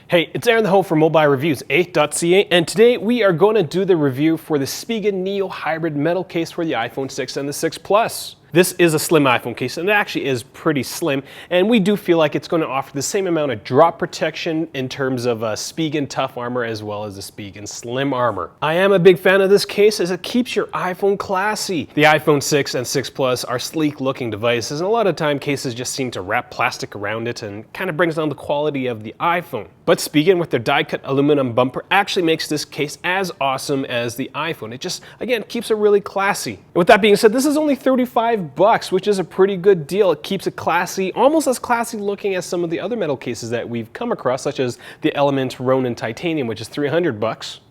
Hey, it's Aaron the Ho from mobilereviews-eh.ca, and today we are going to do the review for the Spigen Neo Hybrid Metal case for the iPhone 6 and the 6 Plus. This is a slim iPhone case, and it actually is pretty slim, and we do feel like it's going to offer the same amount of drop protection in terms of Spigen Tough Armor as well as the Spigen Slim Armor. I am a big fan of this case as it keeps your iPhone classy. The iPhone 6 and 6 Plus are sleek looking devices, and a lot of time cases just seem to wrap plastic around it and kind of brings down the quality of the iPhone. But Spigen, with their die-cut aluminum bumper, actually makes this case as awesome as the iPhone. It just, again, keeps it really classy. And with that being said, this is only $35, which is a pretty good deal. It keeps it classy, almost as classy looking as some of the other metal cases that we've come across, such as the Element Ronin Titanium, which is $300.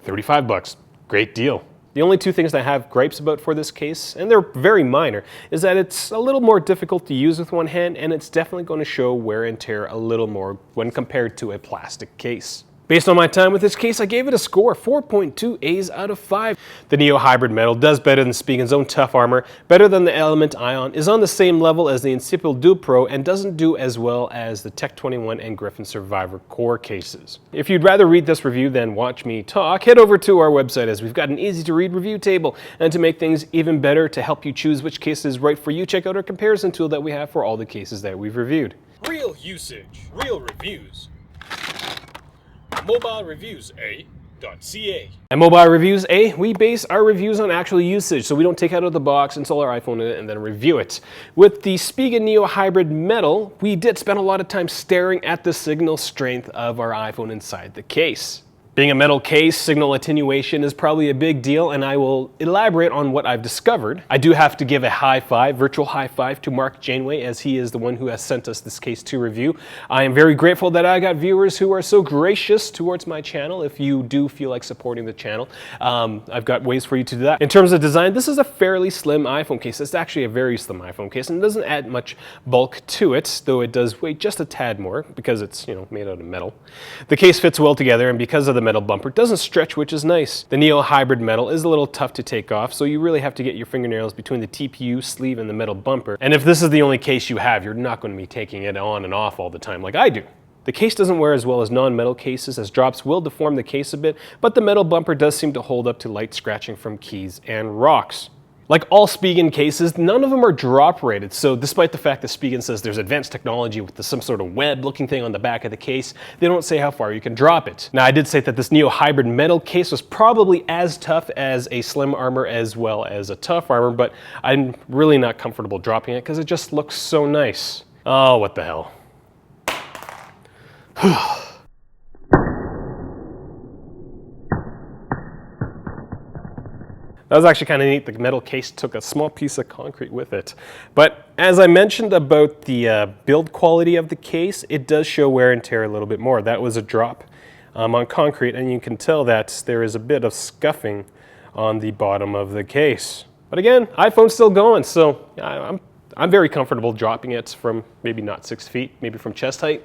$35, great deal. The only two things that I have gripes about for this case, and they're very minor, is that it's a little more difficult to use with one hand, and it's definitely going to show wear and tear a little more when compared to a plastic case. Based on my time with this case, I gave it a score, 4.2 A's out of 5. The Neo Hybrid Metal does better than Spigen's own Tough Armor, better than the Element Ion, is on the same level as the Untitled Duo Pro, and doesn't do as well as the Tech 21 and Griffin Survivor Core cases. If you'd rather read this review than watch me talk, head over to our website as we've got an easy to read review table. And to make things even better, to help you choose which case is right for you, check out our comparison tool that we have for all the cases that we've reviewed. Real usage, real reviews. mobilereviews-eh.ca. At Mobile Reviews A, we base our reviews on actual usage, so we don't take it out of the box, install our iPhone in it, and then review it. With the Spigen Neo Hybrid Metal, we did spend a lot of time staring at the signal strength of our iPhone inside the case. Being a metal case, signal attenuation is probably a big deal, and I will elaborate on what I've discovered. I do have to give a high five, virtual high five, to Mark Janeway, as he is the one who has sent us this case to review. I am very grateful that I got viewers who are so gracious towards my channel. If you do feel like supporting the channel, I've got ways for you to do that. In terms of design, this is a fairly slim iPhone case. It's actually a very slim iPhone case, and it doesn't add much bulk to it, though it does weigh just a tad more because it's, made out of metal. The case fits well together, and because of the metal bumper, it doesn't stretch, which is nice. The Neo Hybrid Metal is a little tough to take off, so you really have to get your fingernails between the TPU sleeve and the metal bumper. And if this is the only case you have, you're not going to be taking it on and off all the time like I do. The case doesn't wear as well as non-metal cases, as drops will deform the case a bit, but the metal bumper does seem to hold up to light scratching from keys and rocks. Like all Spigen cases, none of them are drop rated, so despite the fact that Spigen says there's advanced technology with some sort of web looking thing on the back of the case, they don't say how far you can drop it. Now, I did say that this Neo Hybrid Metal case was probably as tough as a Slim Armor as well as a Tough Armor, but I'm really not comfortable dropping it because it just looks so nice. Oh, what the hell. That was actually kind of neat. The metal case took a small piece of concrete with it. But as I mentioned about the build quality of the case, it does show wear and tear a little bit more. That was a drop on concrete, and you can tell that there is a bit of scuffing on the bottom of the case. But again, iPhone's still going, so I'm very comfortable dropping it from maybe not 6 feet, maybe from chest height.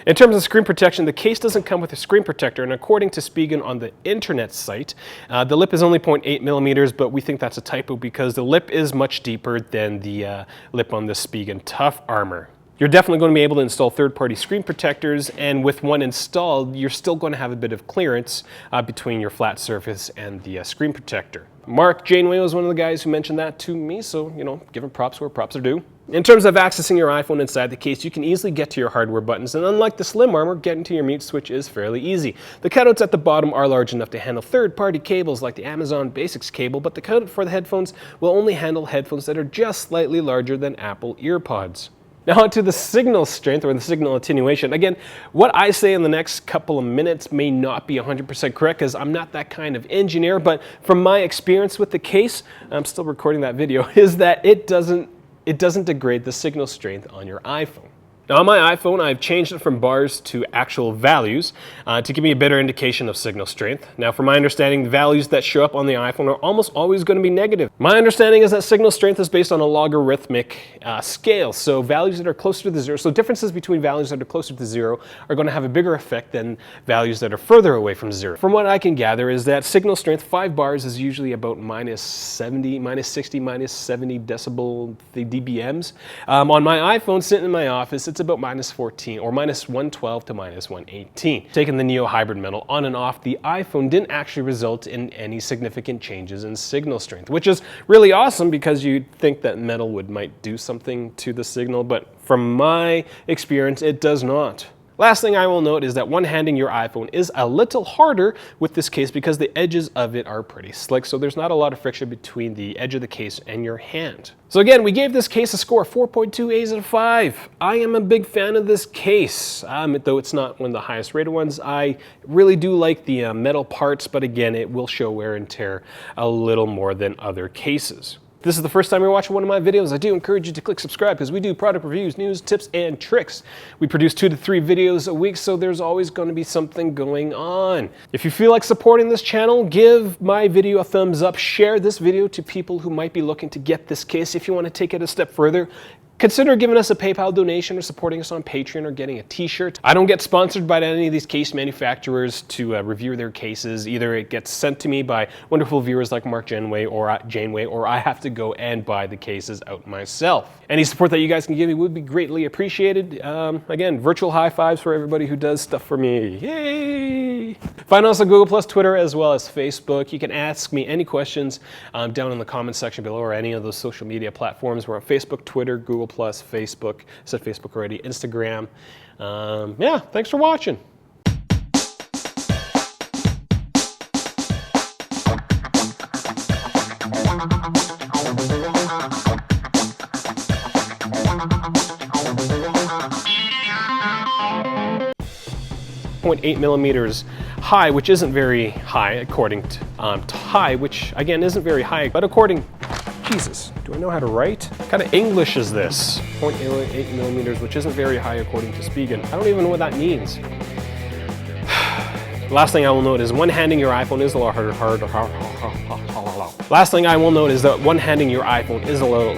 In terms of screen protection, the case doesn't come with a screen protector, and according to Spigen on the internet site, the lip is only 0.8 millimeters, but we think that's a typo because the lip is much deeper than the lip on the Spigen Tough Armor. You're definitely going to be able to install third-party screen protectors, and with one installed, you're still going to have a bit of clearance between your flat surface and the screen protector. Mark Janeway was one of the guys who mentioned that to me, so, give him props where props are due. In terms of accessing your iPhone inside the case, you can easily get to your hardware buttons, and unlike the Slim Armor, getting to your mute switch is fairly easy. The cutouts at the bottom are large enough to handle third-party cables like the Amazon Basics cable, but the cutout for the headphones will only handle headphones that are just slightly larger than Apple EarPods. Now onto the signal strength, or the signal attenuation. Again, what I say in the next couple of minutes may not be 100% correct because I'm not that kind of engineer, but from my experience with the case, I'm still recording that video, is that it doesn't degrade the signal strength on your iPhone. Now on my iPhone, I've changed it from bars to actual values to give me a better indication of signal strength. Now from my understanding, the values that show up on the iPhone are almost always going to be negative. My understanding is that signal strength is based on a logarithmic scale, so values that are closer to the zero, so differences between values that are closer to zero are going to have a bigger effect than values that are further away from zero. From what I can gather is that signal strength, 5 bars is usually about minus 70, minus 60, minus 70 decibel dBms. On my iPhone sitting in my office, it's about -14 or -112 to -118. Taking the Neo Hybrid Metal on and off the iPhone didn't actually result in any significant changes in signal strength, which is really awesome because you'd think that metal might do something to the signal, but from my experience, it does not. Last thing I will note is that one-handing your iPhone is a little harder with this case because the edges of it are pretty slick, so there's not a lot of friction between the edge of the case and your hand. So again, we gave this case a score of 4.2 A's out of 5. I am a big fan of this case, though it's not one of the highest rated ones. I really do like the metal parts, but again, it will show wear and tear a little more than other cases. If this is the first time you're watching one of my videos, I do encourage you to click subscribe because we do product reviews, news, tips, and tricks. We produce 2 to 3 videos a week, so there's always going to be something going on. If you feel like supporting this channel, give my video a thumbs up, share this video to people who might be looking to get this case. If you want to take it a step further, consider giving us a PayPal donation or supporting us on Patreon or getting a t-shirt. I don't get sponsored by any of these case manufacturers to review their cases. Either it gets sent to me by wonderful viewers like Mark Janeway, or I have to go and buy the cases out myself. Any support that you guys can give me would be greatly appreciated. Again, virtual high fives for everybody who does stuff for me. Yay! Find us on Google+, Twitter, as well as Facebook. You can ask me any questions down in the comments section below or any of those social media platforms. We're on Facebook, Twitter, Google+, Facebook, I said Facebook already, Instagram. Yeah, thanks for watching. .8mm high, which isn't very high according to high, which again isn't very high, but according, Jesus, do I know how to write? What kind of English is this? 0.8mm, which isn't very high according to Spigen. I don't even know what that means. Last thing I will note is one-handing your iPhone is a lot harder. Last thing I will note is that one-handing your iPhone is a little